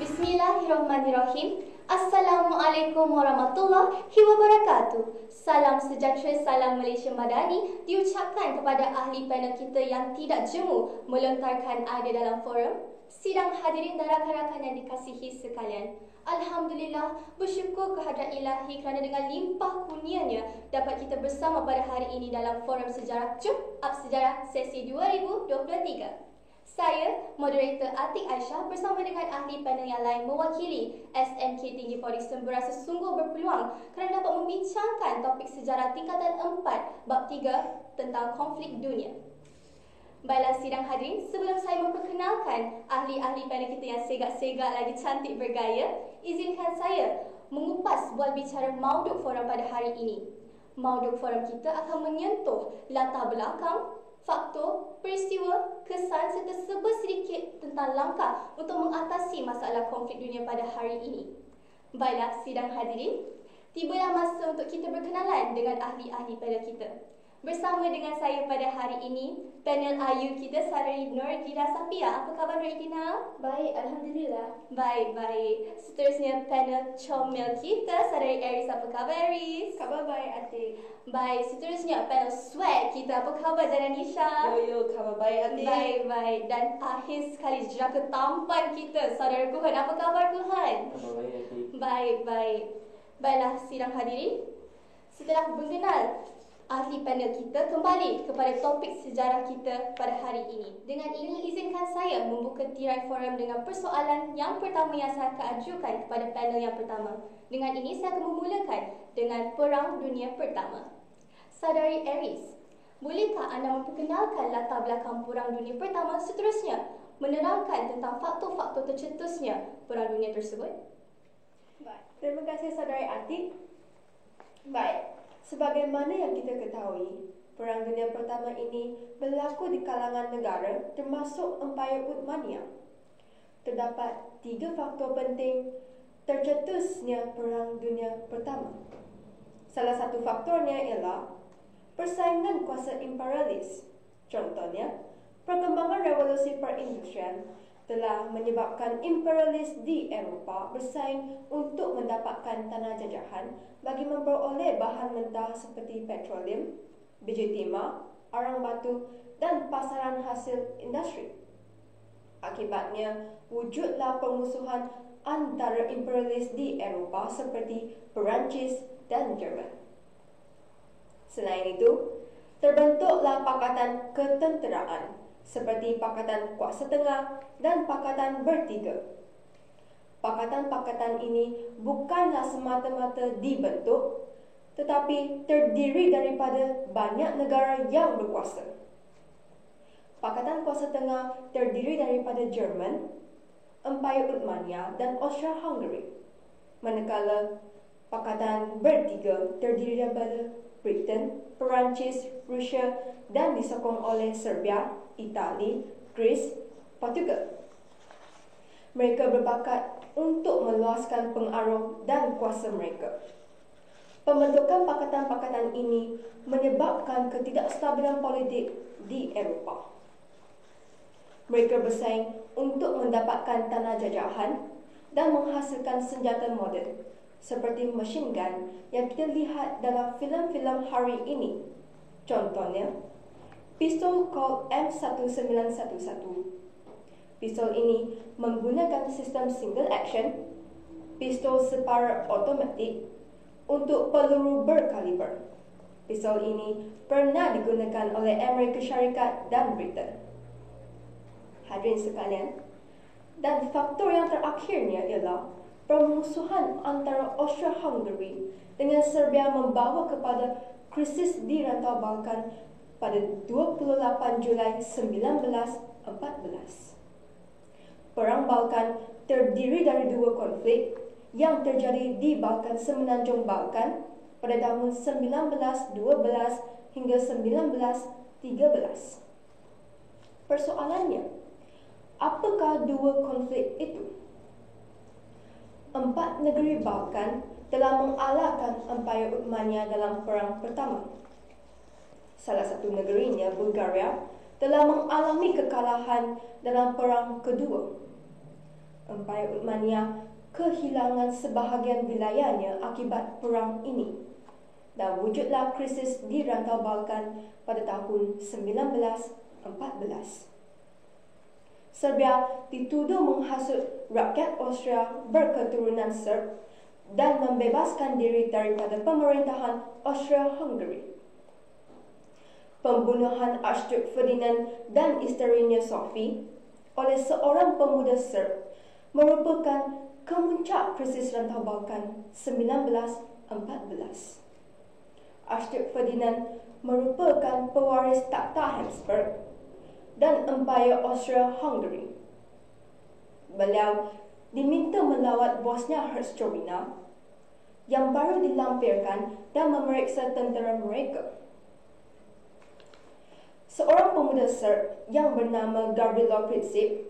Bismillahirrahmanirrahim. Assalamualaikum warahmatullahi wabarakatuh. Salam sejahtera, salam Malaysia Madani diucapkan kepada ahli panel kita yang tidak jemu melontarkan ada dalam forum. Sidang hadirin dan rakan-rakan yang dikasihi sekalian, Alhamdulillah, bersyukur kehadrat Ilahi kerana dengan limpah kurnianya dapat kita bersama pada hari ini dalam forum sejarah Jumaat Sejarah sesi 2023. Saya, moderator Atik Aisyah bersama dengan ahli panel yang lain mewakili SMK Tinggi Polri berasa sungguh berpeluang kerana dapat membincangkan topik sejarah tingkatan 4 bab 3 tentang konflik dunia. Baiklah sidang hadirin, sebelum saya memperkenalkan ahli-ahli panel kita yang segak-segak lagi cantik bergaya, izinkan saya mengupas bual bicara mauduk forum pada hari ini. Mauduk forum kita akan menyentuh latar belakang, faktor, peristiwa, kesan serta sedikit tentang langkah untuk mengatasi masalah konflik dunia pada hari ini. Baiklah sidang hadirin, tibalah masa untuk kita berkenalan dengan ahli-ahli panel kita. Bersama dengan saya pada hari ini, panel Ayu kita Saudari Nurgina Safia. Apa khabar Nurgina? Baik, Alhamdulillah. Baik. Seterusnya panel Comel kita Saudari Aris. Apa khabar Aris? Khabar baik, Atik. Baik, seterusnya panel Swag kita. Apa khabar Nisha? Yo, khabar baik, Atik. Baik. Dan akhir sekali jaka tampan kita Saudara Kuhan. Apa khabar Kuhan? Khabar baik, Atik. Baik. Baiklah sidang hadirin, setelah mengenal ahli panel kita, kembali kepada topik sejarah kita pada hari ini. Dengan ini, izinkan saya membuka tirai forum dengan persoalan yang pertama yang saya akan ajukan kepada panel yang pertama. Dengan ini, saya akan memulakan dengan Perang Dunia Pertama. Saudari Aris, bolehkah anda memperkenalkan latar belakang Perang Dunia Pertama, seterusnya menerangkan tentang faktor-faktor tercetusnya Perang Dunia tersebut? Baik. Terima kasih Saudari Atik. Baik. Sebagaimana yang kita ketahui, Perang Dunia Pertama ini berlaku di kalangan negara termasuk Empayar Uthmaniyah. Terdapat 3 faktor penting tercetusnya Perang Dunia Pertama. Salah satu faktornya ialah persaingan kuasa imperialis. Contohnya, perkembangan revolusi perindustrian telah menyebabkan imperialis di Eropah bersaing untuk mendapatkan tanah jajahan bagi memperoleh bahan mentah seperti petroleum, biji timah, arang batu dan pasaran hasil industri. Akibatnya, wujudlah permusuhan antara imperialis di Eropah seperti Perancis dan Jerman. Selain itu, terbentuklah pakatan ketenteraan seperti Pakatan Kuarsa Tengah dan Pakatan Bertiga. Pakatan-pakatan ini bukanlah semata-mata dibentuk, tetapi terdiri daripada banyak negara yang berkuasa. Pakatan Kuarsa Tengah terdiri daripada Jerman, Empayar Uthmaniyah dan Austria-Hungary, manakala Pakatan Bertiga terdiri daripada Britain, Perancis, Rusia dan disokong oleh Serbia, Itali, Greece, Portugal. Mereka berbakat untuk meluaskan pengaruh dan kuasa mereka. Pembentukan pakatan-pakatan ini menyebabkan ketidakstabilan politik di Eropah. Mereka bersaing untuk mendapatkan tanah jajahan dan menghasilkan senjata moden seperti machine gun yang kita lihat dalam filem-filem hari ini. Contohnya, pistol Colt M1911. Pistol ini menggunakan sistem single action, pistol separa automatik untuk peluru berkaliber. Pistol ini pernah digunakan oleh Amerika Syarikat dan Britain. Hadirin sekalian, dan faktor yang terakhirnya ialah permusuhan antara Austria-Hungary dengan Serbia membawa kepada krisis di rantau Balkan pada 28 Julai 1914. Perang Balkan terdiri dari 2 konflik yang terjadi di Balkan Semenanjung Balkan pada tahun 1912 hingga 1913. Persoalannya, apakah 2 konflik itu? 4 negeri Balkan telah mengalahkan Empayar Uthmaniyah dalam Perang Pertama. Salah satu negerinya, Bulgaria, telah mengalami kekalahan dalam Perang Kedua. Empayar Uthmaniyah kehilangan sebahagian wilayahnya akibat perang ini dan wujudlah krisis di rantau Balkan pada tahun 1914. Serbia dituduh menghasut rakyat Austria berketurunan Serb dan membebaskan diri daripada pemerintahan Austria-Hungary. Pembunuhan Archduke Ferdinand dan isterinya Sophie oleh seorang pemuda Serb merupakan kemuncak krisis rantau Balkan 1914. Archduke Ferdinand merupakan pewaris takhta Habsburg dan Empayar Austria-Hungary. Beliau diminta melawat Bosnia-Herzegovina yang baru dilampirkan dan memeriksa tentera mereka. Seorang pemuda Serb yang bernama Gavrilo Princip,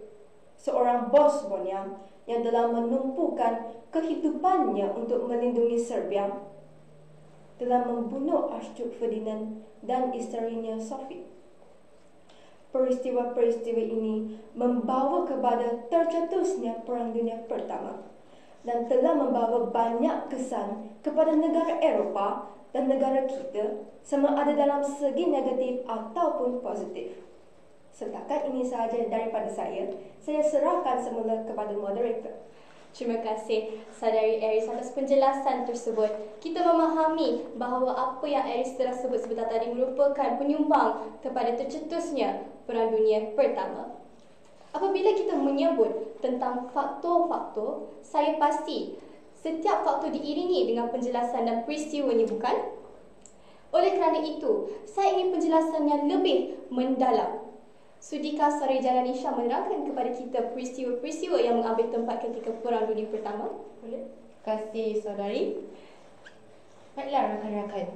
seorang bos Bosnia yang telah menumpukan kehidupannya untuk melindungi Serbia, telah membunuh Archduke Ferdinand dan isterinya Sophie. Peristiwa-peristiwa ini membawa kepada tercetusnya Perang Dunia Pertama dan telah membawa banyak kesan kepada negara Eropah dan negara kita, sama ada dalam segi negatif ataupun positif. Setakat ini sahaja daripada saya serahkan semula kepada moderator. Terima kasih Saudari Aries atas penjelasan tersebut. Kita memahami bahawa apa yang Aries telah sebut sebentar tadi merupakan penyumbang kepada tercetusnya Perang Dunia Pertama. Apabila kita menyebut tentang faktor-faktor, saya pasti setiap faktor diiringi dengan penjelasan dan peristiwanya, bukan? Oleh kerana itu, saya ingin penjelasan yang lebih mendalam. Sudikah Saudari Jalani Shah menerangkan kepada kita peristiwa-peristiwa yang mengambil tempat ketika Perang Dunia Pertama? Boleh? Terima kasih saudari. Baiklah rakan-rakan,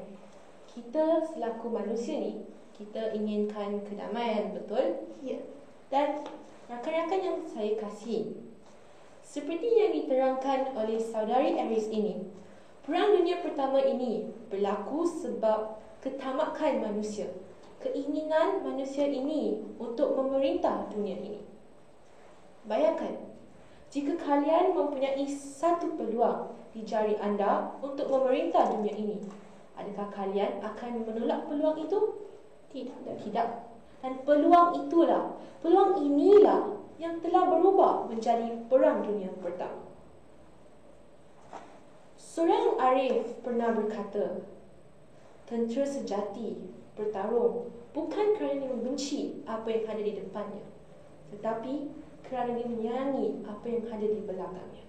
kita selaku manusia ni, kita inginkan kedamaian, betul? Ya. Dan rakan-rakan yang saya kasihi, seperti yang diterangkan oleh saudari Aries ini, Perang Dunia Pertama ini berlaku sebab ketamakan manusia, keinginan manusia ini untuk memerintah dunia ini. Bayangkan, jika kalian mempunyai satu peluang di jari anda untuk memerintah dunia ini, adakah kalian akan menolak peluang itu? Tidak. Dan peluang inilah yang telah berubah menjadi Perang Dunia Pertama. Seorang arif pernah berkata, tentera sejati bertarung bukan kerana membenci apa yang ada di depannya, tetapi kerana dia menyayangi apa yang ada di belakangnya.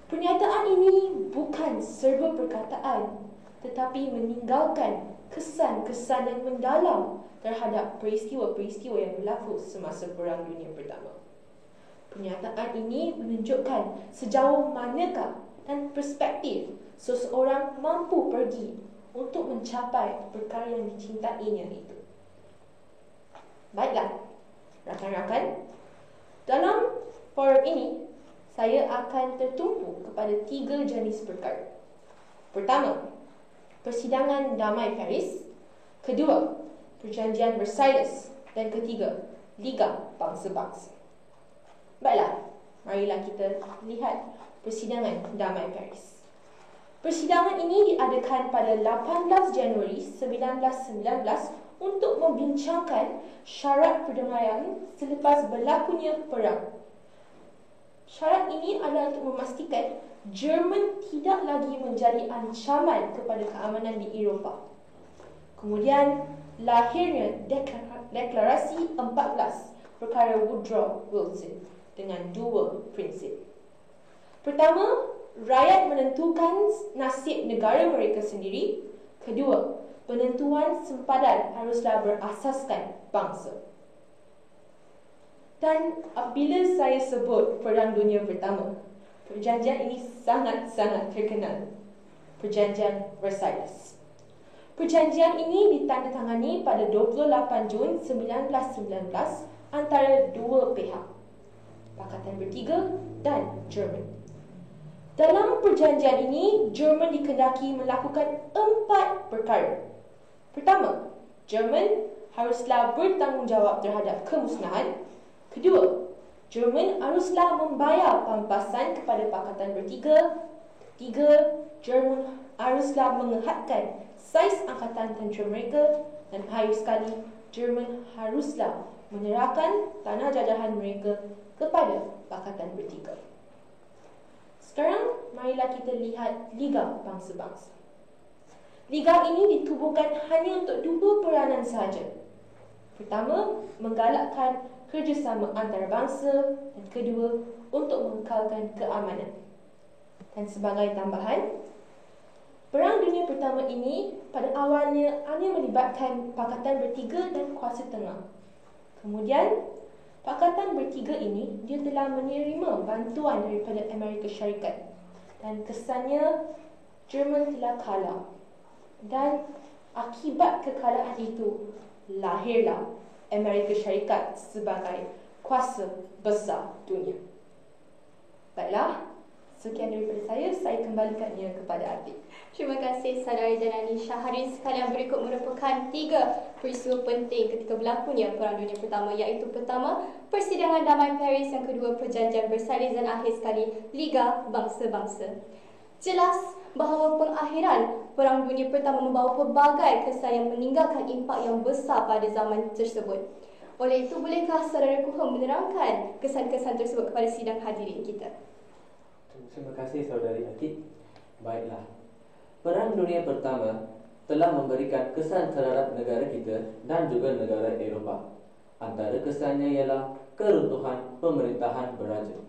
Pernyataan ini bukan serba perkataan, tetapi meninggalkan kesan-kesan yang mendalam terhadap peristiwa-peristiwa yang berlaku semasa Perang Dunia Pertama. Pernyataan ini menunjukkan sejauh manakah dan perspektif seseorang mampu pergi untuk mencapai perkara yang dicintainya itu. Baiklah, rakan-rakan, dalam forum ini saya akan tertumpu kepada 3 jenis perkara. Pertama, persidangan damai Paris. Kedua, perjanjian Versailles. Dan ketiga, Liga Bangsa-Bangsa. Baiklah, marilah kita lihat persidangan damai Paris. Persidangan ini diadakan pada 18 Januari 1919 untuk membincangkan syarat perdamaian selepas berlakunya perang. Syarat ini adalah untuk memastikan Jerman tidak lagi menjadi ancaman kepada keamanan di Eropah. Kemudian lahirnya deklarasi 14 perkara Woodrow Wilson dengan 2 prinsip. Pertama, rakyat menentukan nasib negara mereka sendiri. Kedua, penentuan sempadan haruslah berasaskan bangsa. Dan apabila saya sebut Perang Dunia Pertama, perjanjian ini sangat-sangat terkenal. Perjanjian Versailles. Perjanjian ini ditandatangani pada 28 Jun 1919 antara 2 pihak, Pakatan Bertiga dan Jerman. Dalam perjanjian ini, Jerman dikehendaki melakukan 4 perkara. Pertama, Jerman haruslah bertanggungjawab terhadap kemusnahan. Kedua, Jerman haruslah membayar pampasan kepada Pakatan Bertiga. Ketiga, Jerman haruslah menghadkan saiz angkatan tentera mereka. Dan akhir sekali, Jerman haruslah menyerahkan tanah jajahan mereka kepada Pakatan Bertiga. Sekarang, marilah kita lihat Liga Bangsa-Bangsa. Liga ini ditubuhkan hanya untuk dua peranan sahaja. Pertama, menggalakkan kerjasama antarabangsa, dan kedua, untuk mengekalkan keamanan. Dan sebagai tambahan, Perang Dunia Pertama ini pada awalnya hanya melibatkan Pakatan Bertiga dan Kuasa Tengah. Kemudian, Pakatan Bertiga ini dia telah menerima bantuan daripada Amerika Syarikat dan kesannya Jerman telah kalah. Dan akibat kekalahan itu, lahirlah Amerika Syarikat sebagai kuasa besar dunia. Baiklah, sekian daripada saya kembalikannya kepada Atik. Terima kasih Saudari Janani Syahrin. Sekalian berikut merupakan 3 peristiwa penting ketika berlakunya Perang Dunia Pertama, iaitu pertama, Persidangan Damai Paris, yang kedua, Perjanjian Versailles, dan akhir sekali, Liga Bangsa-Bangsa. Jelas bahawa pengakhiran Perang Dunia Pertama membawa pelbagai kesan yang meninggalkan impak yang besar pada zaman tersebut. Oleh itu, bolehkah Saudara Kuhum menerangkan kesan-kesan tersebut kepada sidang hadirin kita? Terima kasih Saudari Atik. Baiklah, Perang Dunia Pertama telah memberikan kesan terhadap negara kita dan juga negara Eropah. Antara kesannya ialah keruntuhan pemerintahan beraja.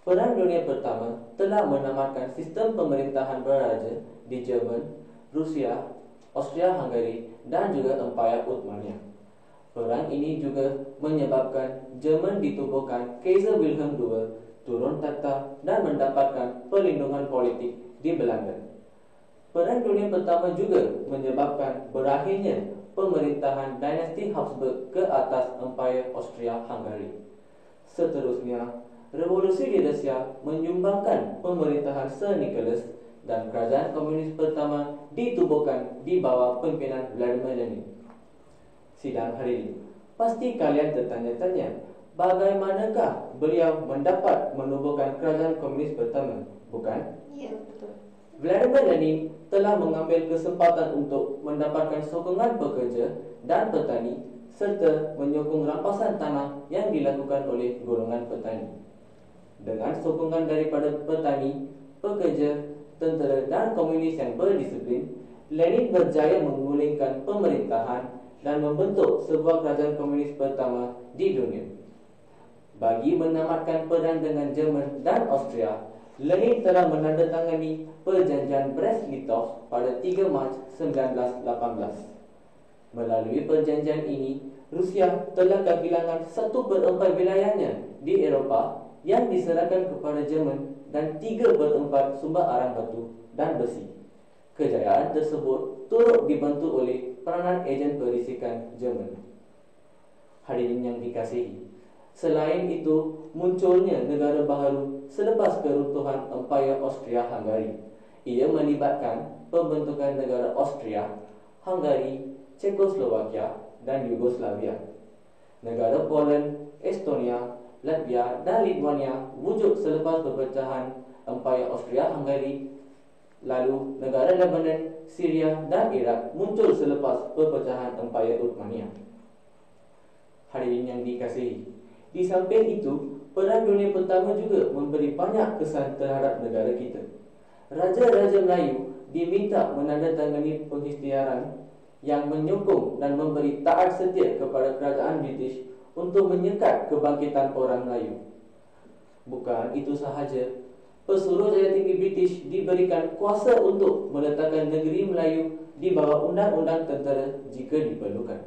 Perang Dunia Pertama telah menamatkan sistem pemerintahan beraja di Jerman, Rusia, Austria-Hungary dan juga Empayar Uthmania. Perang ini juga menyebabkan Jerman ditubuhkan Kaiser Wilhelm II turun takhta dan mendapatkan perlindungan politik di Belanda. Perang Dunia Pertama juga menyebabkan berakhirnya pemerintahan dinasti Habsburg ke atas Empayar Austria-Hungary. Seterusnya, Revolusi di Rusia menyumbangkan pemerintahan Tsar Nicholas dan kerajaan komunis pertama ditubuhkan di bawah pimpinan Vladimir Lenin. Sidang hari ini, pasti kalian tertanya-tanya, bagaimanakah beliau mendapat menubuhkan kerajaan komunis pertama, bukan? Ya, betul. Vladimir Lenin telah mengambil kesempatan untuk mendapatkan sokongan pekerja dan petani serta menyokong rampasan tanah yang dilakukan oleh golongan petani. Dengan sokongan daripada petani, pekerja, tentera dan komunis yang berdisiplin, Lenin berjaya menggulingkan pemerintahan dan membentuk sebuah kerajaan komunis pertama di dunia. Bagi menamatkan perang dengan Jerman dan Austria, Lenin telah menandatangani Perjanjian Brest-Litov pada 3 Mac 1918. Melalui perjanjian ini, Rusia telah kehilangan 1/4 wilayahnya di Eropah yang diserahkan kepada Jerman dan 3/4 sumber arang batu dan besi. Kejayaan tersebut turut dibantu oleh peranan ejen perisikan Jerman. Hadirin yang dikasihi, selain itu, munculnya negara baharu selepas keruntuhan Empayar Austria-Hungary. Ia melibatkan pembentukan negara Austria, Hungary, Czechoslovakia dan Yugoslavia. Negara Poland, Estonia, Latvia dan Lithuania wujud selepas perpecahan Empayar Austria-Hungary. Lalu, negara Lebanon, Syria dan Iraq muncul selepas perpecahan Empayar Uthmania. Hadirin yang dikasihi, di samping itu, Perang Dunia Pertama juga memberi banyak kesan terhadap negara kita. Raja-raja Melayu diminta menandatangani pengisytiharan yang menyokong dan memberi taat setia kepada kerajaan British untuk menyekat kebangkitan orang Melayu. Bukan itu sahaja, Pesuruhjaya Tinggi British diberikan kuasa untuk meletakkan negeri Melayu di bawah undang-undang tentera jika diperlukan.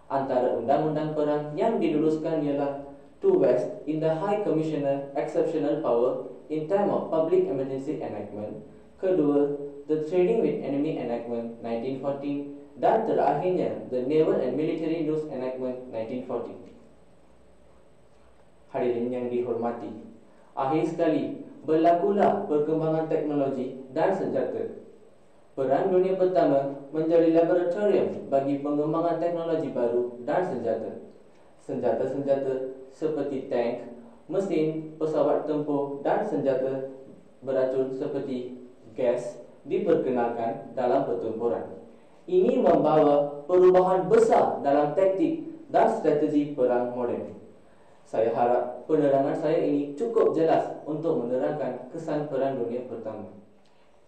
Antara undang-undang perang yang diluluskan ialah to vest in the High Commissioner Exceptional Power in Time of Public Emergency Enactment, kedua, the Trading with Enemy Enactment 1914, dan terakhirnya, the Naval and Military News Enactment 1940. Hadirin yang dihormati, akhir sekali, berlakulah perkembangan teknologi dan senjata. Perang Dunia Pertama menjadi laboratorium bagi pengembangan teknologi baru dan senjata. Senjata-senjata seperti tank, mesin, pesawat tempur dan senjata beracun seperti gas diperkenalkan dalam pertempuran. Ini membawa perubahan besar dalam taktik dan strategi perang moden. Saya harap penerangan saya ini cukup jelas untuk menerangkan kesan Perang Dunia Pertama.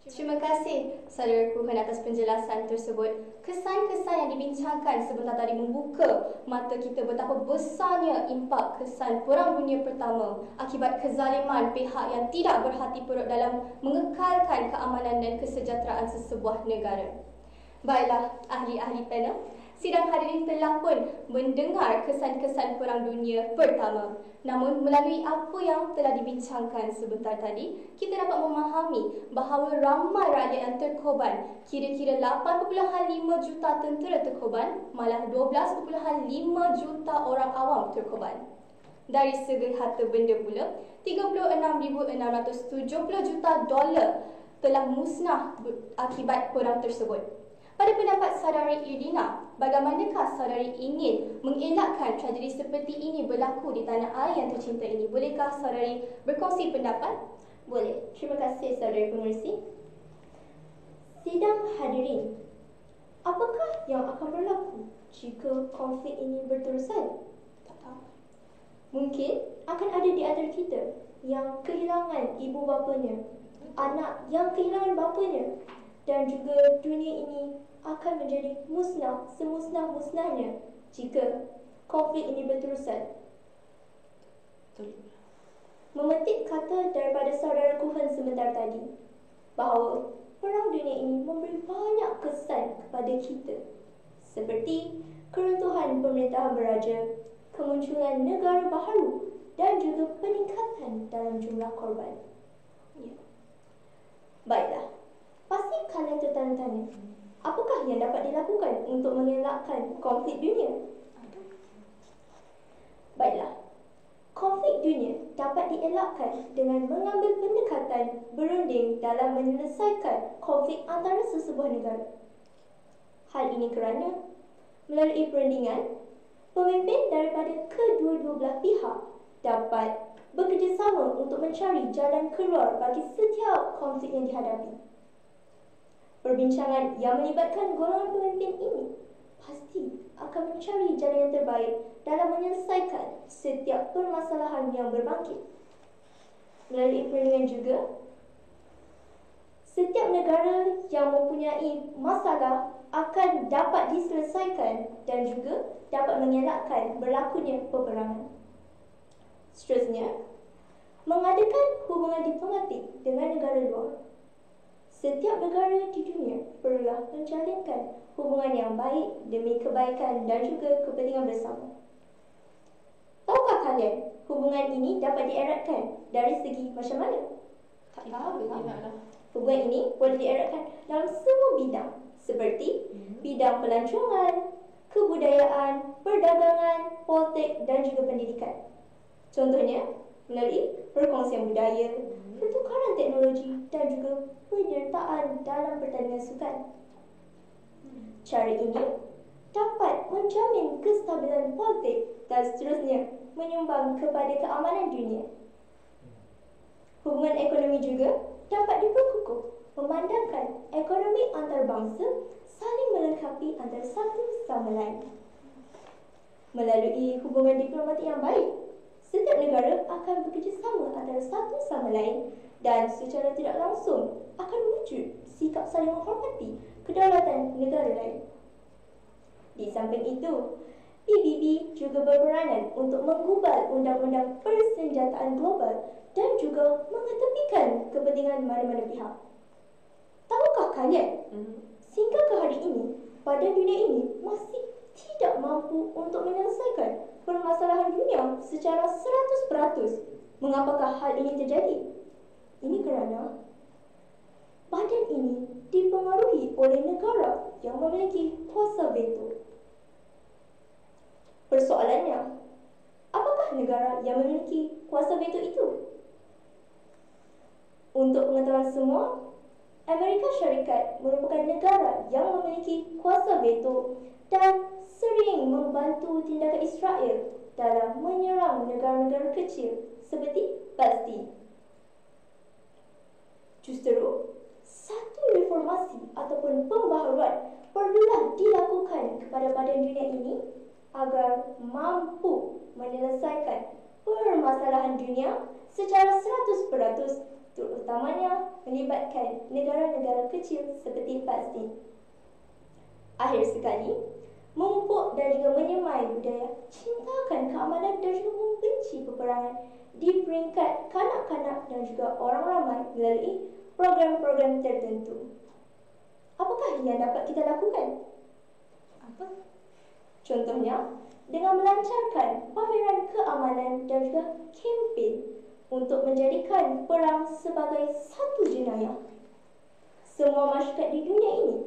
Terima kasih saudara Kuhan atas penjelasan tersebut. Kesan-kesan yang dibincangkan sebentar tadi membuka mata kita betapa besarnya impak kesan Perang Dunia Pertama akibat kezaliman pihak yang tidak berhati perut dalam mengekalkan keamanan dan kesejahteraan sesebuah negara. Baiklah, ahli-ahli panel, sidang hadirin telah pun mendengar kesan-kesan Perang Dunia Pertama. Namun, melalui apa yang telah dibincangkan sebentar tadi, kita dapat memahami bahawa ramai rakyat yang terkorban, kira-kira 8.5 juta tentera terkorban, malah 12.5 juta orang awam terkorban. Dari segi harta benda pula, 36,670 juta dolar telah musnah akibat perang tersebut. Pada pendapat saudari Irdina, bagaimanakah saudari ingin mengelakkan tragedi seperti ini berlaku di tanah air yang tercinta ini? Bolehkah saudari berkongsi pendapat? Boleh. Terima kasih saudari pengerusi. Sidang hadirin, apakah yang akan berlaku jika konflik ini berterusan? Tak tahu. Mungkin akan ada di antara kita yang kehilangan ibu bapanya, anak yang kehilangan bapanya, dan juga dunia ini akan menjadi musnah semusnah-musnahnya jika konflik ini berterusan. Memetik kata daripada saudara Kuhan sebentar tadi, bahawa perang dunia ini memberi banyak kesan kepada kita, seperti keruntuhan pemerintahan beraja, kemunculan negara baharu dan juga peningkatan dalam jumlah korban. Ya. Baiklah, pasti kalian tertanya-tanya, apakah yang dapat dilakukan untuk mengelakkan konflik dunia? Baiklah, konflik dunia dapat dielakkan dengan mengambil pendekatan berunding dalam menyelesaikan konflik antara sesebuah negara. Hal ini kerana melalui perundingan, pemimpin daripada kedua-dua belah pihak dapat bekerjasama untuk mencari jalan keluar bagi setiap konflik yang dihadapi. Perbincangan yang melibatkan golongan pemimpin ini pasti akan mencari jalan yang terbaik dalam menyelesaikan setiap permasalahan yang berbangkit. Melalui perundingan juga, setiap negara yang mempunyai masalah akan dapat diselesaikan dan juga dapat mengelakkan berlakunya peperangan. Seterusnya, mengadakan hubungan diplomatik dengan negara luar. Setiap negara di dunia perlulah menjalinkan hubungan yang baik demi kebaikan dan juga kepentingan bersama. Tahukah kalian hubungan ini dapat dieratkan dari segi macam mana? Tak tahu lah. Hubungan ini boleh dieratkan dalam semua bidang, seperti bidang pelancongan, kebudayaan, perdagangan, politik dan juga pendidikan. Contohnya, melalui perkongsian budaya, pertukaran teknologi dan juga penyertaan dalam pertandingan sukan. Cara ini dapat menjamin kestabilan politik dan seterusnya menyumbang kepada keamanan dunia. Hubungan ekonomi juga dapat diperkukuh memandangkan ekonomi antarabangsa saling melengkapi antara satu sama lain. Melalui hubungan diplomatik yang baik, setiap negara akan bekerjasama antara satu sama lain dan secara tidak langsung akan wujud sikap saling menghormati kedaulatan negara lain. Di samping itu, PBB juga berperanan untuk menggubal undang-undang persenjataan global dan juga mengetepikan kepentingan mana-mana pihak. Tahukah kalian, sehingga ke hari ini, badan dunia ini masih tidak mampu untuk menyelesaikan permasalahan dunia secara 100%. Mengapakah hal ini terjadi? Ini kerana badan ini dipengaruhi oleh negara yang memiliki kuasa veto. Persoalannya, apakah negara yang memiliki kuasa veto itu? Untuk pengetahuan semua, Amerika Syarikat merupakan negara yang memiliki kuasa veto dan sering membantu tindakan Israel dalam menyerang negara-negara kecil seperti Palestin. Justru, satu reformasi ataupun pembaharuan perlulah dilakukan kepada badan dunia ini agar mampu menyelesaikan permasalahan dunia secara 100%, terutamanya melibatkan negara-negara kecil seperti Palestin. Akhir sekali, memupuk dan juga menyemai budaya cintakan keamanan dan juga membenci peperangan di peringkat kanak-kanak dan juga orang ramai melalui program-program tertentu. Apakah yang dapat kita lakukan? Apa? Contohnya, dengan melancarkan pameran keamanan dan juga kempen untuk menjadikan perang sebagai satu jenayah. Semua masyarakat di dunia ini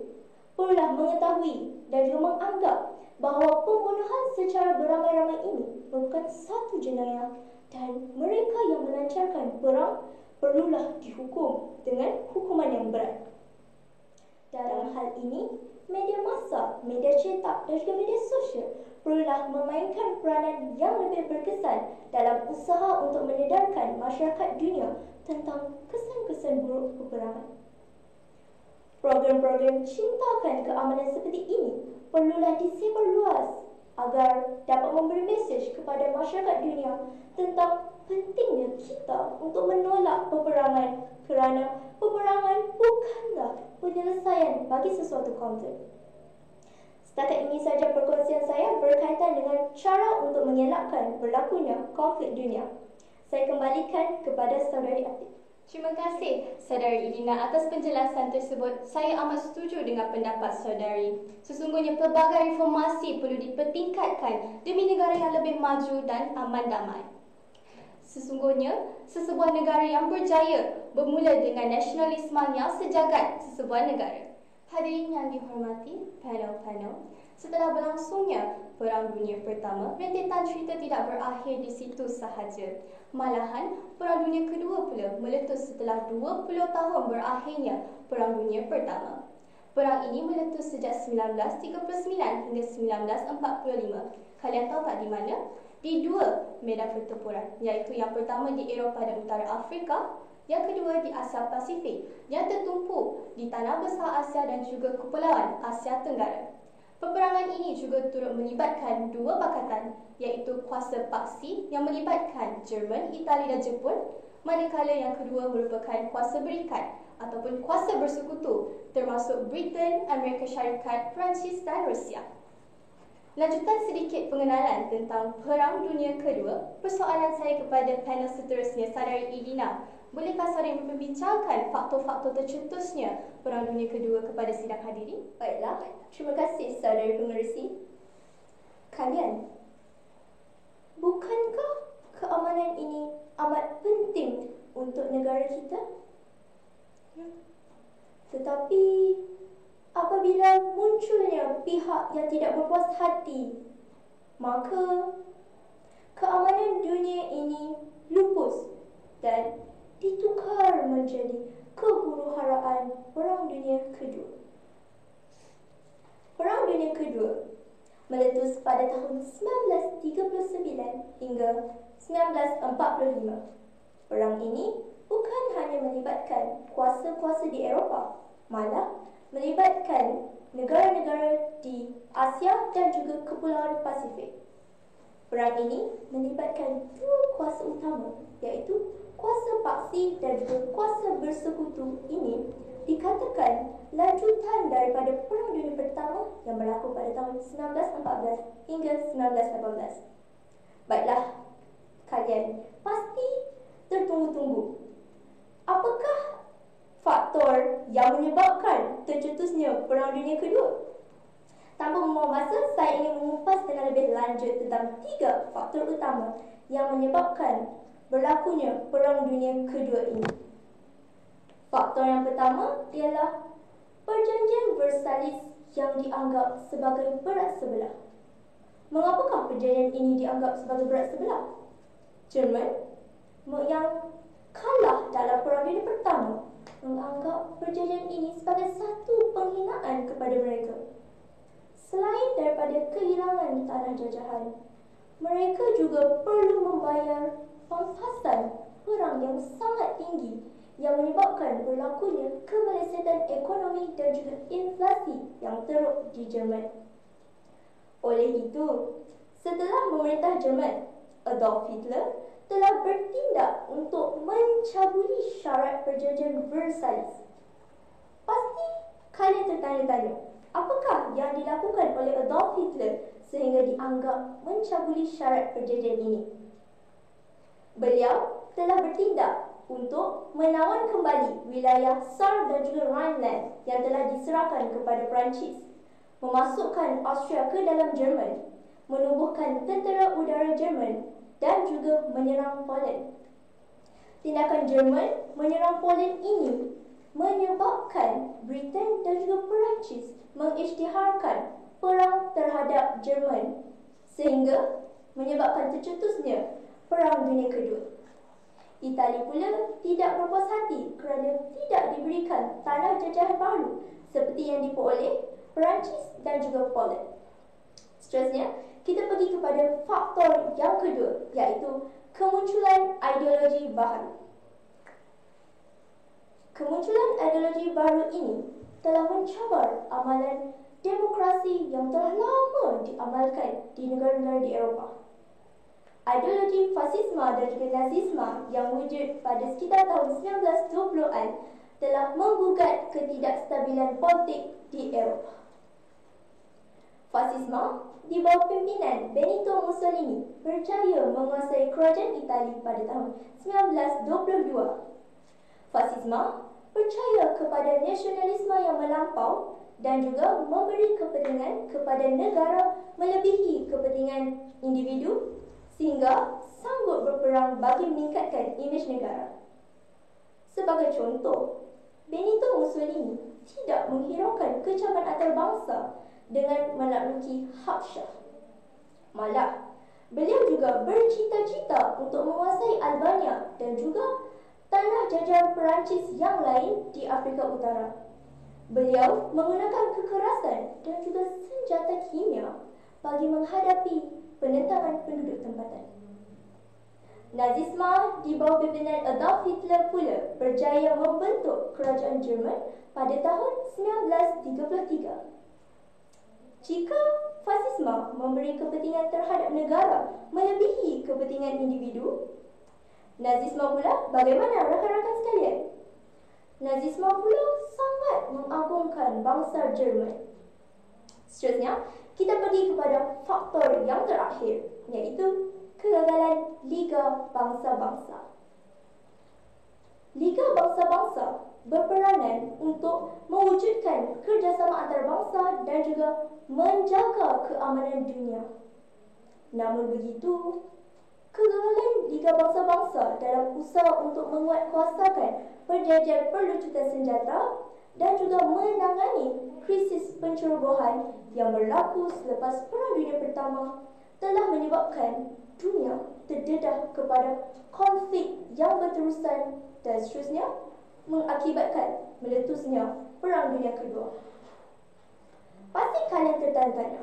perlulah mengetahui dan juga menganggap bahawa pembunuhan secara beramai-ramai ini merupakan satu jenayah dan mereka yang melancarkan perang perlulah dihukum dengan hukuman yang berat. Dalam hal ini, media massa, media cetak dan juga media sosial perlulah memainkan peranan yang lebih berkesan dalam usaha untuk menyedarkan masyarakat dunia tentang kesan-kesan buruk peperangan. Program-program cintakan keamanan seperti ini perlulah disebar luas agar dapat memberi mesej kepada masyarakat dunia tentang pentingnya kita untuk menolak peperangan kerana peperangan bukanlah penyelesaian bagi sesuatu konflik. Setakat ini sahaja perkongsian saya berkaitan dengan cara untuk mengelakkan berlakunya konflik dunia. Saya kembalikan kepada saudari Atik. Terima kasih, Saudari Idina, atas penjelasan tersebut. Saya amat setuju dengan pendapat saudari. Sesungguhnya pelbagai reformasi perlu dipertingkatkan demi negara yang lebih maju dan aman damai. Sesungguhnya, sesebuah negara yang berjaya bermula dengan nasionalismenya sejagat sesebuah negara. Hadirin yang dihormati, panel-panel, setelah berlangsungnya Perang Dunia Pertama, rentetan cerita tidak berakhir di situ sahaja. Malahan, Perang Dunia Kedua pula meletus setelah 20 tahun berakhirnya Perang Dunia Pertama. Perang ini meletus sejak 1939 hingga 1945. Kalian tahu tak di mana? Di dua medan pertempuran, iaitu yang pertama di Eropah dan Utara Afrika, yang kedua di Asia Pasifik, yang tertumpu di tanah besar Asia dan juga Kepulauan Asia Tenggara. Peperangan ini juga turut melibatkan dua pakatan, iaitu kuasa paksi yang melibatkan Jerman, Itali dan Jepun, manakala yang kedua merupakan kuasa berikat ataupun kuasa bersekutu termasuk Britain, Amerika Syarikat, Perancis dan Rusia. Lanjutan sedikit pengenalan tentang Perang Dunia Kedua. Persoalan saya kepada panel seterusnya, Saudari Idina, bolehkah saudari membincangkan faktor-faktor tercetusnya Perang Dunia Kedua kepada sidang hadirin? Baiklah, terima kasih saudari pengerusi. Kalian, bukankah keamanan ini amat penting untuk negara kita? Tetapi apabila munculnya pihak yang tidak berpuas hati, maka keamanan dunia ini lupus dan ditukar menjadi kehuru-haraan Perang Dunia Kedua. Perang Dunia Kedua meletus pada tahun 1939 hingga 1945. Perang ini bukan hanya melibatkan kuasa-kuasa di Eropah, malah melibatkan negara-negara di Asia dan juga Kepulauan Pasifik. Perang ini melibatkan dua kuasa utama, iaitu kuasa paksi dan juga kuasa bersekutu. Ini dikatakan lanjutan daripada Perang Dunia Pertama yang berlaku pada tahun 1914 hingga 1918. Baiklah, kalian pasti tertunggu-tunggu. Apakah faktor yang menyebabkan tercetusnya Perang Dunia Kedua? Tanpa membuang masa, saya ingin mengupas dengan lebih lanjut tentang 3 faktor utama yang menyebabkan berlakunya Perang Dunia Kedua ini. Faktor yang pertama ialah Perjanjian Versailles yang dianggap sebagai berat sebelah. Mengapakah perjanjian ini dianggap sebagai berat sebelah? Jerman yang kalah dalam Perang Dunia Pertama menganggap perjanjian ini sebagai satu penghinaan kepada mereka. Selain daripada kehilangan tanah jajahan, mereka juga perlu membayar pampasan perang yang sangat tinggi yang menyebabkan berlakunya kemelesetan ekonomi dan juga inflasi yang teruk di Jerman. Oleh itu, setelah memerintah Jerman, Adolf Hitler telah bertindak untuk mencabuli syarat perjanjian Versailles. Pasti kalian tertanya-tanya, apakah yang dilakukan oleh Adolf Hitler sehingga dianggap mencabuli syarat perjanjian ini? Beliau telah bertindak untuk menawan kembali wilayah Saar dan juga Rhineland yang telah diserahkan kepada Perancis, memasukkan Austria ke dalam Jerman, menubuhkan tentera udara Jerman dan juga menyerang Poland. Tindakan Jerman menyerang Poland ini menyebabkan Britain dan juga Perancis mengisytiharkan perang terhadap Jerman sehingga menyebabkan tercetusnya Perang Dunia Kedua. Itali pula tidak berpuas hati kerana tidak diberikan tanah jajahan baru seperti yang diperoleh Perancis dan juga Poland. Seterusnya, kita pergi kepada faktor yang kedua, iaitu kemunculan ideologi baru. Kemunculan ideologi baru ini telah mencabar amalan demokrasi yang telah lama diamalkan di negara-negara di Eropah. Ideologi fasisme dan juga nazisme yang wujud pada sekitar tahun 1920-an telah menggugat ketidakstabilan politik di Eropah. Fasisme di bawah pimpinan Benito Mussolini berjaya menguasai kerajaan Itali pada tahun 1922. Fasisme percaya kepada nasionalisme yang melampau dan juga memberi kepentingan kepada negara melebihi kepentingan individu sehingga sanggup berperang bagi meningkatkan imej negara. Sebagai contoh, Benito Mussolini tidak menghiraukan kecaman antarabangsa dengan menakluki Habsyah. Malah, beliau juga bercita-cita untuk menguasai Albania dan juga tanah jajahan Perancis yang lain di Afrika Utara. Beliau menggunakan kekerasan dan juga senjata kimia bagi menghadapi penentangan penduduk tempatan. Nazisme di bawah pimpinan Adolf Hitler pula berjaya membentuk kerajaan Jerman pada tahun 1933. Jika fasisme memberi kepentingan terhadap negara melebihi kepentingan individu, Nazisme pula bagaimana rakan-rakan sekalian? Nazisme pula sangat mengagungkan bangsa Jerman. Seterusnya, kita pergi kepada faktor yang terakhir, iaitu kegagalan Liga Bangsa-Bangsa. Liga Bangsa-Bangsa berperanan untuk mewujudkan kerjasama antarabangsa dan juga menjaga keamanan dunia. Namun begitu, kegagalan Liga Bangsa-Bangsa dalam usaha untuk menguatkuasakan perjanjian perlucutan senjata dan juga menangani krisis pencerobohan yang berlaku selepas Perang Dunia Pertama telah menyebabkan dunia terdedah kepada konflik yang berterusan dan seterusnya mengakibatkan meletusnya Perang Dunia Kedua. Pasti kalian tertanya-tanya,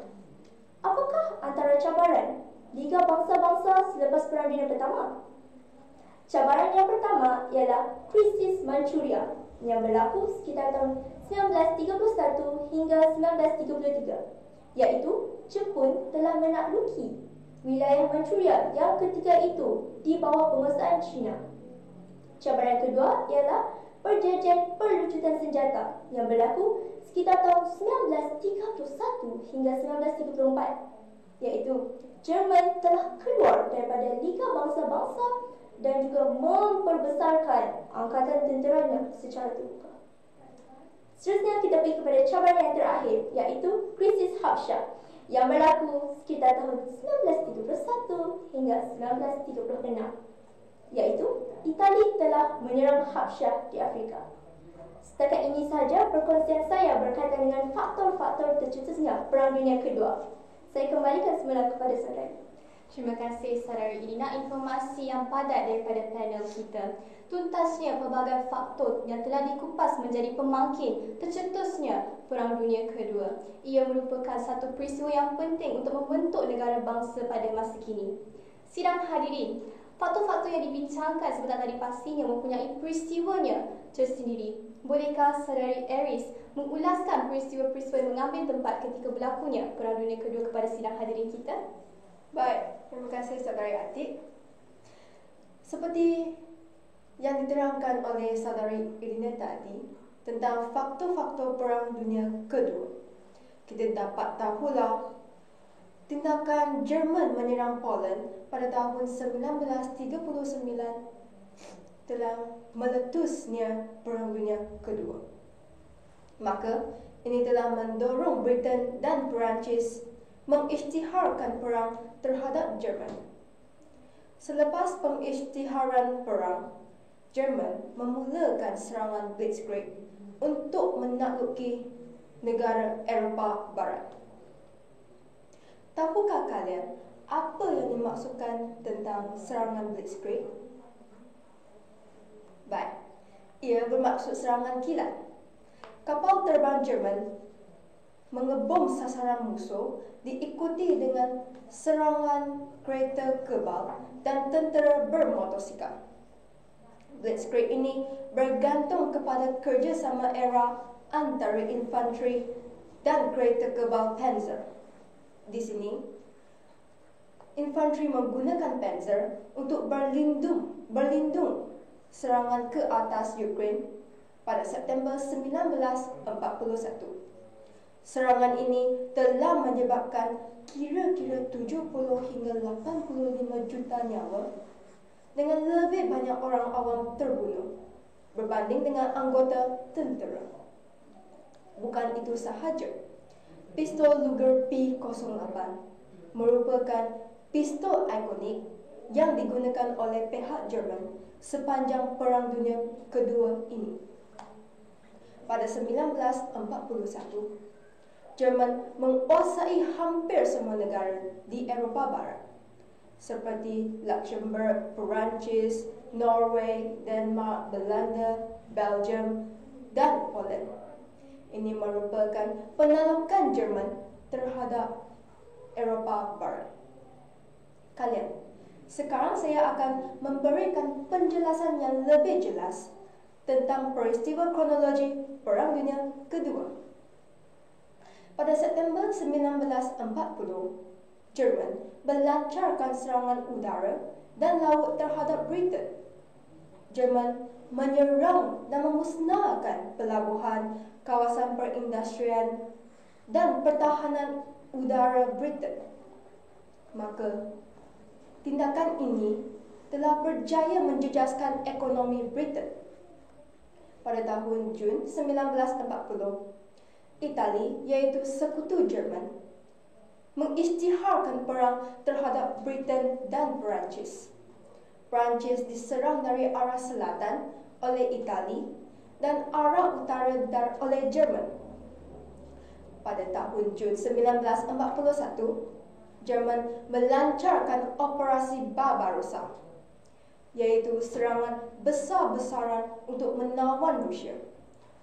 apakah antara cabaran Liga Bangsa-Bangsa selepas Perang Dunia Pertama? Cabaran yang pertama ialah krisis Manchuria yang berlaku sekitar tahun 1931 hingga 1933, iaitu Jepun telah menakluki wilayah Manchuria yang ketika itu di bawah penguasaan China. Cabaran kedua ialah perjanjian perlucutan senjata yang berlaku sekitar tahun 1931 hingga 1934, iaitu Jerman telah keluar daripada Liga Bangsa-Bangsa dan juga memperbesarkan angkatan tenteranya secara terbuka. Seterusnya kita pergi kepada cabaran yang terakhir, iaitu krisis Habsyah yang berlaku sekitar tahun 1931 hingga 1936, iaitu Itali telah menyerang Habsyah di Afrika. Setakat ini sahaja perkongsian saya berkaitan dengan faktor-faktor tercetusnya Perang Dunia Kedua. Saya kembalikan semula kepada saudara. Terima kasih saudara Irina, informasi yang padat daripada panel kita. Tuntasnya pelbagai faktor yang telah dikupas menjadi pemangkin tercetusnya Perang Dunia Kedua. Ia merupakan satu peristiwa yang penting untuk membentuk negara bangsa pada masa kini. Sidang hadirin, Faktor-faktor yang dibincangkan sebentar tadi pastinya mempunyai peristiwanya tersendiri. Bolehkah saudari Aries mengulaskan peristiwa-peristiwa yang mengambil tempat ketika berlakunya Perang Dunia Kedua kepada sidang hadirin kita? Baik, terima kasih saudari Atik. Seperti yang diterangkan oleh saudari Irina tadi tentang faktor-faktor Perang Dunia Kedua, kita dapat tahulah tindakan Jerman menyerang Poland pada tahun 1939 telah meletusnya Perang Dunia Kedua. Maka, ini telah mendorong Britain dan Perancis mengisytiharkan perang terhadap Jerman. Selepas pengisytiharan perang, Jerman memulakan serangan Blitzkrieg untuk menakluki negara Eropah Barat. Tahukah kalian apa yang dimaksudkan tentang serangan Blitzkrieg? Baik, ia bermaksud serangan kilat. Kapal terbang Jerman mengebom sasaran musuh diikuti dengan serangan kereta kebal dan tentera bermotosikal. Blitzkrieg ini bergantung kepada kerjasama era antara infanteri dan kereta kebal Panzer. Di sini, infanteri menggunakan Panzer untuk berlindung serangan ke atas Ukraine pada September 1941. Serangan ini telah menyebabkan kira-kira 70 hingga 85 juta nyawa dengan lebih banyak orang awam terbunuh berbanding dengan anggota tentera. Bukan itu sahaja. Pistol Luger P08 merupakan pistol ikonik yang digunakan oleh pihak Jerman sepanjang Perang Dunia Kedua ini. Pada 1941, Jerman menguasai hampir semua negara di Eropah Barat seperti Luxembourg, Perancis, Norway, Denmark, Belanda, Belgium, dan Poland. Ini merupakan penaklukan Jerman terhadap Eropah Barat. Kalian, sekarang saya akan memberikan penjelasan yang lebih jelas tentang peristiwa kronologi Perang Dunia Kedua. Pada September 1940, Jerman melancarkan serangan udara dan laut terhadap Britain. Jerman menyerang dan memusnahkan pelabuhan, kawasan perindustrian dan pertahanan udara Britain. Maka, tindakan ini telah berjaya menjejaskan ekonomi Britain. Pada tahun Jun 1940, Itali, iaitu sekutu Jerman, mengisytiharkan perang terhadap Britain dan Perancis. Perancis diserang dari arah selatan oleh Itali dan arah utara oleh Jerman. Pada tahun Jun 1941, Jerman melancarkan Operasi Barbarossa, iaitu serangan besar-besaran untuk menawan Rusia,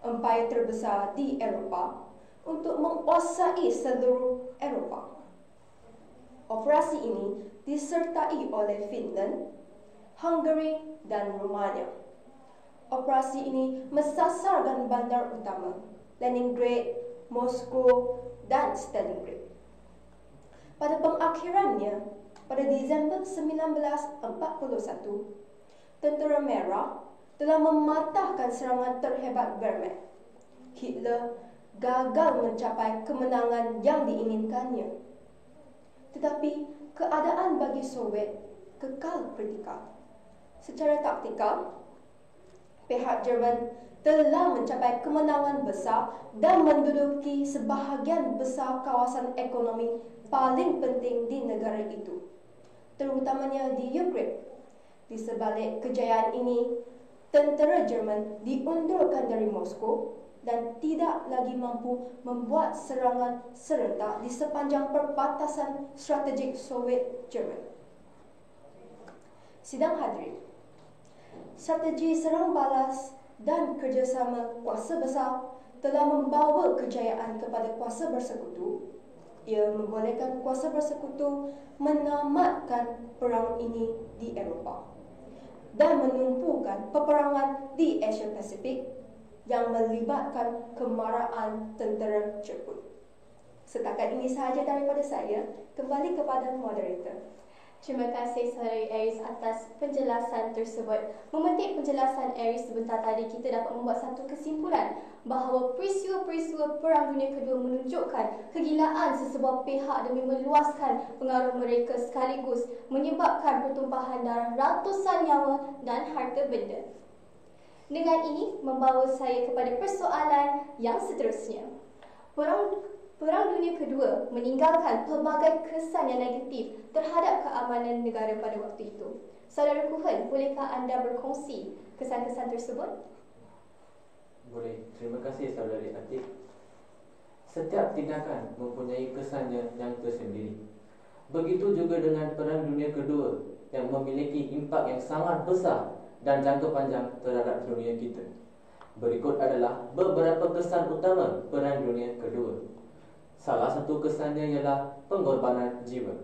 empayar terbesar di Eropah, untuk menguasai seluruh Eropah. Operasi ini disertai oleh Finland, Hungary, dan Romania. Operasi ini mensasarkan bandar utama Leningrad, Moskow, dan Stalingrad. Pada pengakhirannya, pada Disember 1941, Tentera Merah telah mematahkan serangan terhebat Wehrmacht. Hitler gagal mencapai kemenangan yang diinginkannya. Tetapi keadaan bagi Soviet kekal kritikal. Secara taktikal, pihak Jerman telah mencapai kemenangan besar dan menduduki sebahagian besar kawasan ekonomi paling penting di negara itu, terutamanya di Ukraine. Di sebalik kejayaan ini, tentera Jerman diundurkan dari Moskow dan tidak lagi mampu membuat serangan serentak di sepanjang perbatasan strategik Soviet Jerman. Sidang hadirin, strategi serang balas dan kerjasama kuasa besar telah membawa kejayaan kepada kuasa bersekutu Ia membolehkan kuasa bersekutu menamatkan perang ini di Eropah dan menumpukan peperangan di Asia Pasifik yang melibatkan kemarahan tentera Jepun. Setakat ini sahaja daripada saya. Kembali kepada moderator. Terima kasih Saudari Aries atas penjelasan tersebut. Memetik penjelasan Aries sebentar tadi, kita dapat membuat satu kesimpulan bahawa peristiwa-peristiwa Perang Dunia Kedua menunjukkan kegilaan sesebuah pihak demi meluaskan pengaruh mereka sekaligus menyebabkan pertumpahan darah ratusan nyawa dan harta benda. Dengan ini membawa saya kepada persoalan yang seterusnya. Perang Dunia Kedua meninggalkan pelbagai kesan yang negatif terhadap keamanan negara pada waktu itu. Saudara Kuhen, bolehkah anda berkongsi kesan-kesan tersebut? Boleh. Terima kasih Saudari Atik. Setiap tindakan mempunyai kesannya yang tersendiri. Begitu juga dengan Perang Dunia Kedua yang memiliki impak yang sangat besar dan jangka panjang terhadap dunia kita. Berikut adalah beberapa kesan utama Perang Dunia Kedua. Salah satu kesannya ialah pengorbanan jiwa.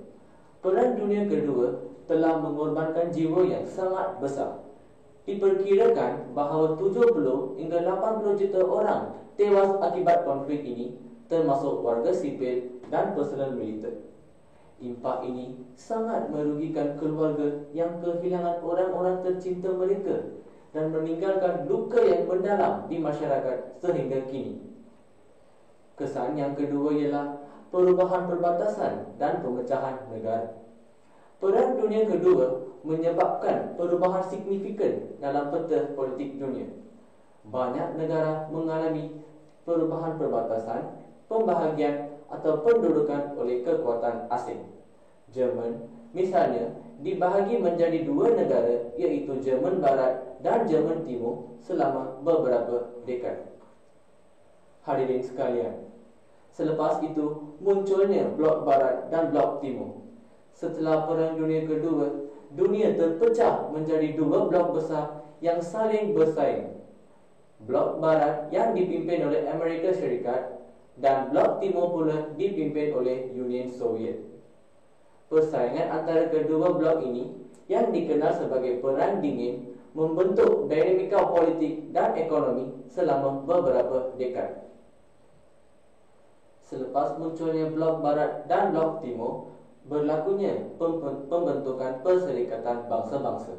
Perang Dunia Kedua telah mengorbankan jiwa yang sangat besar. Diperkirakan bahawa 70 hingga 80 juta orang tewas akibat konflik ini, termasuk warga sipil dan personel militer. Impak ini sangat merugikan keluarga yang kehilangan orang-orang tercinta mereka dan meninggalkan luka yang mendalam di masyarakat sehingga kini. Kesan yang kedua ialah perubahan perbatasan dan pemecahan negara. Perang Dunia Kedua menyebabkan perubahan signifikan dalam peta politik dunia. Banyak negara mengalami perubahan perbatasan, pembahagian atau pendudukan oleh kekuatan asing. Jerman, misalnya, dibahagi menjadi dua negara, iaitu Jerman Barat dan Jerman Timur selama beberapa dekad. Hadirin sekalian, selepas itu munculnya Blok Barat dan Blok Timur. Setelah Perang Dunia Kedua, dunia terpecah menjadi dua blok besar yang saling bersaing. Blok Barat yang dipimpin oleh Amerika Syarikat dan Blok Timur pula dipimpin oleh Uni Soviet. Persaingan antara kedua blok ini yang dikenal sebagai Perang Dingin membentuk dinamika politik dan ekonomi selama beberapa dekad. Selepas munculnya Blok Barat dan Blok Timur, berlakunya pembentukan Perserikatan Bangsa-Bangsa.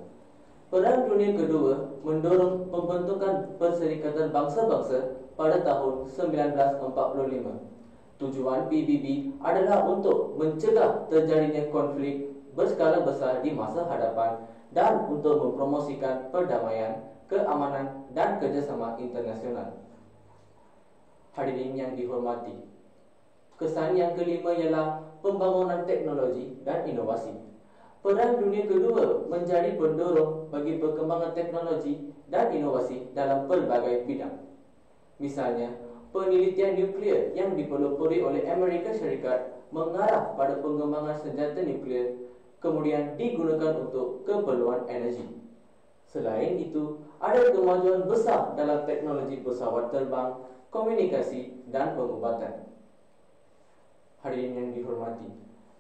Perang Dunia Kedua mendorong pembentukan Perserikatan Bangsa-Bangsa pada tahun 1945. Tujuan PBB adalah untuk mencegah terjadinya konflik berskala besar di masa hadapan dan untuk mempromosikan perdamaian, keamanan dan kerjasama internasional. Hadirin yang dihormati, kesan yang kelima ialah pembangunan teknologi dan inovasi. Perang Dunia Kedua menjadi pendorong bagi perkembangan teknologi dan inovasi dalam pelbagai bidang. Misalnya, penelitian nuklear yang dipelopori oleh Amerika Syarikat mengarah pada pengembangan senjata nuklear, kemudian digunakan untuk keperluan energi. Selain itu, ada kemajuan besar dalam teknologi pesawat terbang, komunikasi dan pengobatan. Hadirin yang dihormati,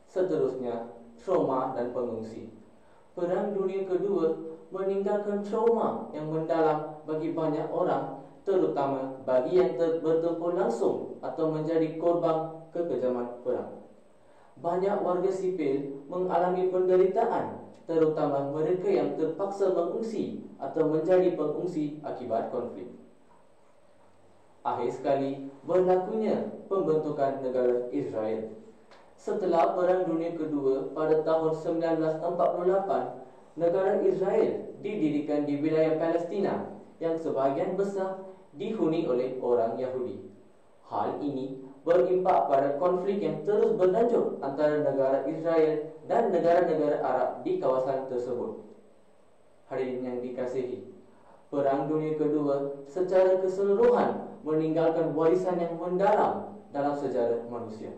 seterusnya trauma dan pengungsi. Perang Dunia Kedua meninggalkan trauma yang mendalam bagi banyak orang, terutama bagi yang bertempur langsung atau menjadi korban kekejaman perang. Banyak warga sipil mengalami penderitaan, terutama mereka yang terpaksa mengungsi atau menjadi pengungsi akibat konflik. Akhir sekali, berlakunya pembentukan negara Israel. Setelah Perang Dunia Kedua pada tahun 1948, negara Israel didirikan di wilayah Palestina yang sebahagian besar dihuni oleh orang Yahudi. Hal ini berimpak pada konflik yang terus berlanjut antara negara Israel dan negara-negara Arab di kawasan tersebut. Hadirin yang dikasihi, Perang Dunia Kedua secara keseluruhan meninggalkan warisan yang mendalam dalam sejarah manusia.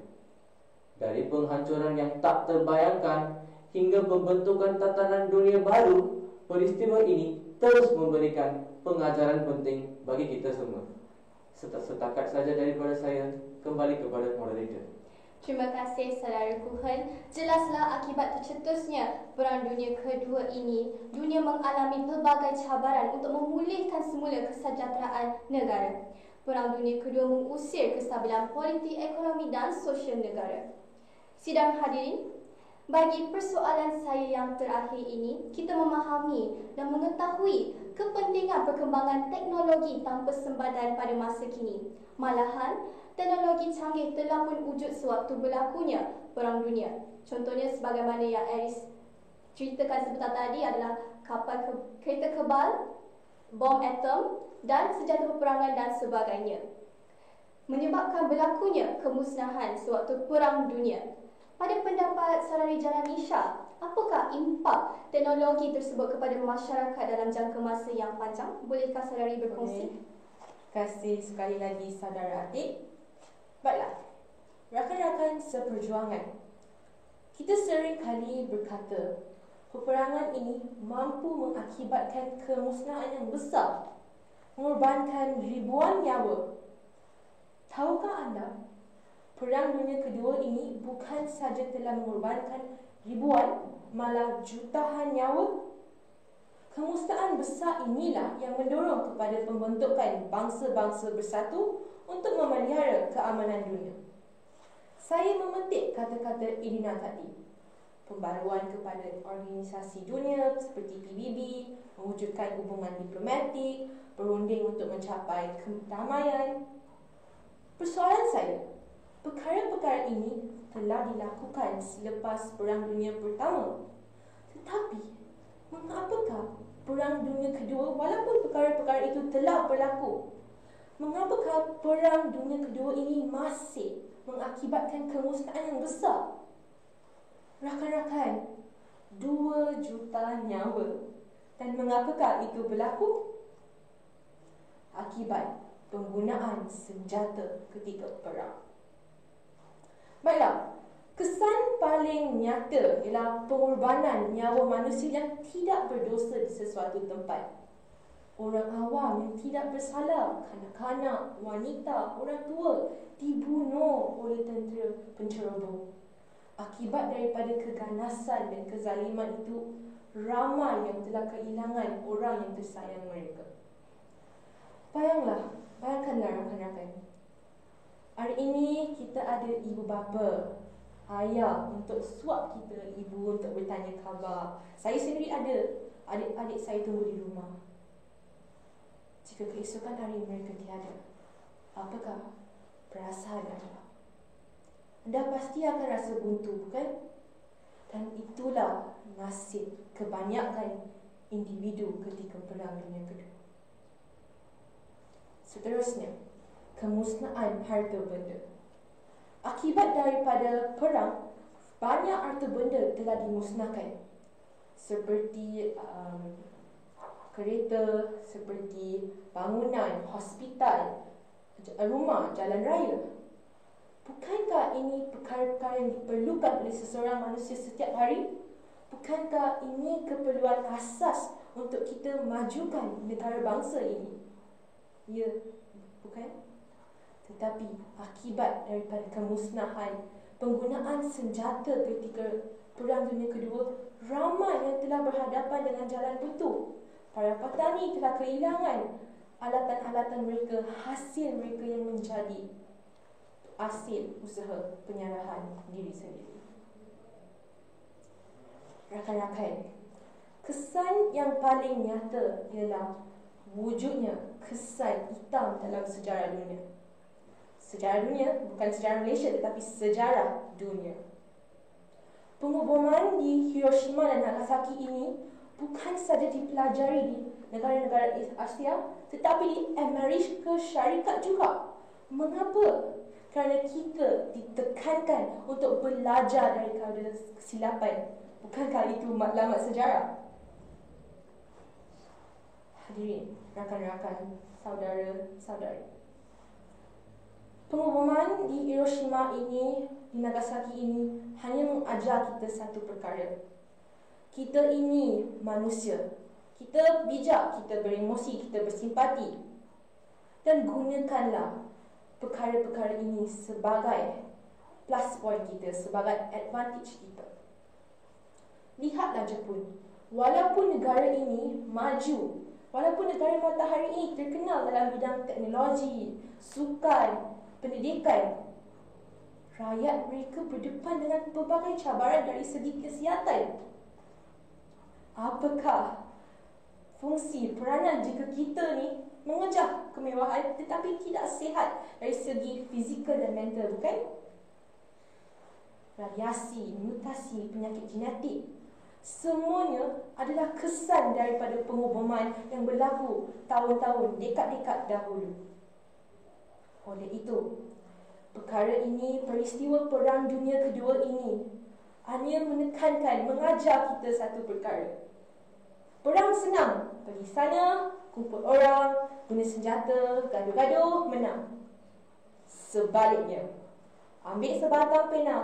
Dari penghancuran yang tak terbayangkan hingga pembentukan tatanan dunia baru, peristiwa ini terus memberikan pengajaran penting bagi kita semua. Setakat saja daripada saya, kembali kepada moderator. Terima kasih saudara Kuhen. Jelaslah akibat tercetusnya Perang Dunia Kedua ini, dunia mengalami pelbagai cabaran untuk memulihkan semula kesejahteraan negara. Perang Dunia Kedua mengusir kestabilan politik, ekonomi dan sosial negara. Sidang hadirin, bagi persoalan saya yang terakhir ini, kita memahami dan mengetahui kepentingan perkembangan teknologi tanpa sempadan pada masa kini. Malahan, teknologi canggih telah pun wujud sewaktu berlakunya Perang Dunia. Contohnya sebagaimana yang Aris ceritakan sebentar tadi adalah kereta kebal, bom atom dan senjata peperangan dan sebagainya. Menyebabkan berlakunya kemusnahan sewaktu Perang Dunia. Pada pendapat Saudari Jananisha, apakah impak teknologi tersebut kepada masyarakat dalam jangka masa yang panjang? Bolehkah Saudari berkongsi? Terima kasih sekali lagi Saudara Atik. Baiklah, rakan-rakan seperjuangan, kita sering kali berkata peperangan ini mampu mengakibatkan kemusnahan yang besar, mengorbankan ribuan nyawa. Tahukah anda, Perang Dunia Kedua ini bukan saja telah mengorbankan ribuan, malah jutaan nyawa. Kemusnahan besar inilah yang mendorong kepada pembentukan bangsa-bangsa bersatu untuk memelihara keamanan dunia. Saya memetik kata-kata Irina tadi. Pembaruan kepada organisasi dunia seperti PBB, mewujudkan hubungan diplomatik, berunding untuk mencapai kedamaian. Persoalan saya, perkara-perkara ini telah dilakukan selepas Perang Dunia Pertama. Tetapi, mengapakah Perang Dunia Kedua, walaupun perkara-perkara itu telah berlaku, mengapakah Perang Dunia Kedua ini masih mengakibatkan kemusnahan yang besar? Rakan-rakan, 2 juta nyawa. Dan mengapakah itu berlaku? Akibat penggunaan senjata ketika perang. Baiklah, kesan paling nyata ialah pengorbanan nyawa manusia yang tidak berdosa di sesuatu tempat. Orang awam yang tidak bersalah, kanak-kanak, wanita, orang tua dibunuh oleh tentera penceroboh. Akibat daripada keganasan dan kezaliman itu, ramai yang telah kehilangan orang yang tersayang mereka. Bayangkanlah rakan-rakan. Hari ini kita ada ibu bapa, ayah untuk suap kita, ibu untuk bertanya khabar. Saya sendiri ada, adik-adik saya tunggu di rumah. Jika keesokan hari mereka tiada, apakah perasaan anda? Anda pasti akan rasa buntu, bukan? Dan itulah nasib kebanyakan individu ketika Perang Dunia Kedua. Seterusnya, kemusnahan harta benda. Akibat daripada perang, banyak harta benda telah dimusnahkan. Seperti kereta, seperti bangunan, hospital, rumah, jalan raya. Bukankah ini perkara-perkara yang diperlukan oleh seseorang manusia setiap hari? Bukankah ini keperluan asas untuk kita majukan negara bangsa ini? Ya, bukan? Tetapi akibat daripada kemusnahan penggunaan senjata ketika Perang Dunia Kedua, ramai yang telah berhadapan dengan jalan buntu. Para petani telah kehilangan alatan-alatan mereka, hasil mereka yang menjadi hasil usaha penyerahan diri sendiri. Rakan-rakan, kesan yang paling nyata ialah wujudnya kesan hitam dalam sejarah dunia. Sejarah dunia, bukan sejarah Malaysia tetapi sejarah dunia. Pengoboman di Hiroshima dan Nagasaki ini bukan saja dipelajari di negara-negara Asia tetapi di Amerika Syarikat juga. Mengapa? Kerana kita ditekankan untuk belajar daripada kesilapan. Bukankah itu matlamat sejarah? Hadirin, rakan-rakan, saudara-saudari. Pengoboman di Hiroshima ini, di Nagasaki ini hanya mengajar kita satu perkara. Kita ini manusia. Kita bijak, kita beremosi, kita bersimpati. Dan gunakanlah perkara-perkara ini sebagai plus point kita, sebagai advantage kita. Lihatlah Jepun. Walaupun negara ini maju, walaupun negara matahari ini terkenal dalam bidang teknologi, sukan, pendidikan, rakyat mereka berdepan dengan pelbagai cabaran dari segi kesihatan. Apakah fungsi peranan jika kita ni mengejar kemewahan tetapi tidak sihat dari segi fizikal dan mental, bukan? Radiasi, mutasi, penyakit genetik, semuanya adalah kesan daripada pengumuman yang berlaku tahun-tahun, dekad-dekad dahulu. Oleh itu, perkara ini, peristiwa Perang Dunia Kedua ini hanya menekankan, mengajar kita satu perkara. Perang senang, pergi sana, kumpul orang, guna senjata, gaduh-gaduh, menang. Sebaliknya, ambil sebatang pena,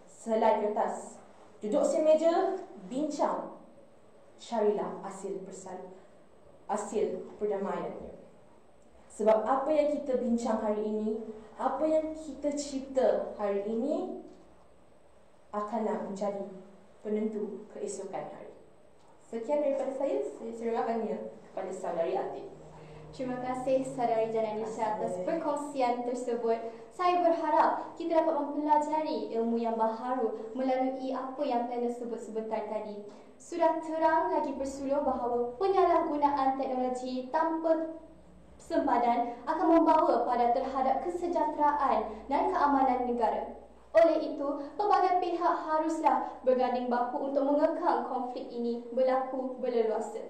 selai kertas, duduk semeja, bincang, carilah hasil perdamaiannya. Sebab apa yang kita bincang hari ini, apa yang kita cipta hari ini akanlah menjadi penentu keesokan hari. Sekian daripada saya serahkannya kepada saudari Atik. Terima kasih Saudari Jananisha atas perkongsian tersebut. Saya berharap kita dapat mempelajari ilmu yang baharu melalui apa yang panel sebut sebentar tadi. Sudah terang lagi bersuluh bahawa penyalahgunaan teknologi tanpa sempadan akan membawa pada terhadap kesejahteraan dan keamanan negara. Oleh itu, pelbagai pihak haruslah berganding bahu untuk mengekang konflik ini berlaku berleluasa.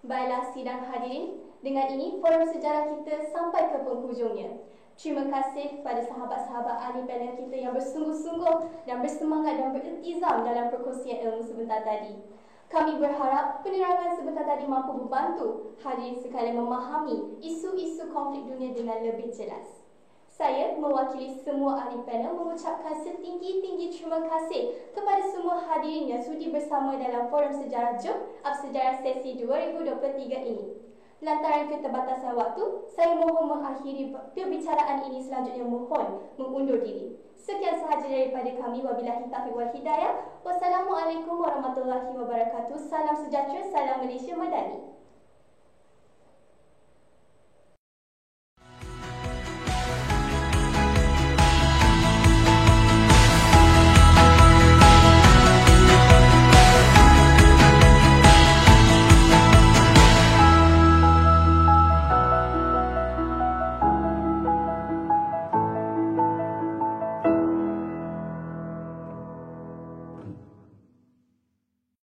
Baiklah sidang hadirin, dengan ini forum sejarah kita sampai ke penghujungnya. Terima kasih kepada sahabat-sahabat ahli panel kita yang bersungguh-sungguh dan bersemangat dan beriltizam dalam perkongsian ilmu sebentar tadi. Kami berharap penerangan sebentar tadi mampu membantu hadirin sekalian memahami isu-isu konflik dunia dengan lebih jelas. Saya mewakili semua ahli panel mengucapkan setinggi-tinggi terima kasih kepada semua hadirin yang sudi bersama dalam forum sejarah Jom Up Sejarah sesi 2023 ini. Lantaran keterbatasan waktu, saya mohon mengakhiri perbicaraan ini, selanjutnya mohon mengundur diri. Sekian sahaja daripada kami. Wabillahi taufiq wal hidayah. Wassalamualaikum warahmatullahi wabarakatuh. Salam sejahtera, salam Malaysia Madani.